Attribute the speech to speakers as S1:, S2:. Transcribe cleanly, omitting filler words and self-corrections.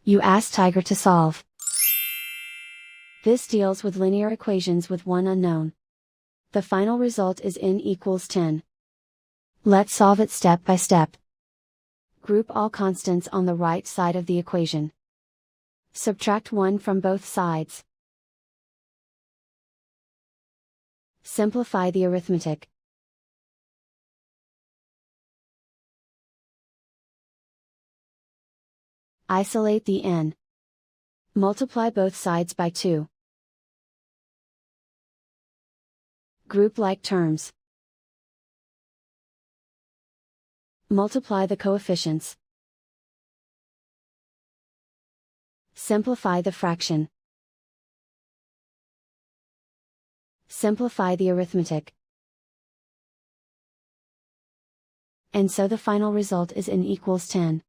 S1: You ask Tiger to solve. This deals with linear equations with one unknown. The final result is n equals 10. Let's solve it step by step. Group all constants on the right side of the equation. Subtract 1 from both sides. Simplify the arithmetic. Isolate the n. Multiply both sides by 2. Group like terms. Multiply the coefficients. Simplify the fraction. Simplify the arithmetic. And so the final result is n equals 10.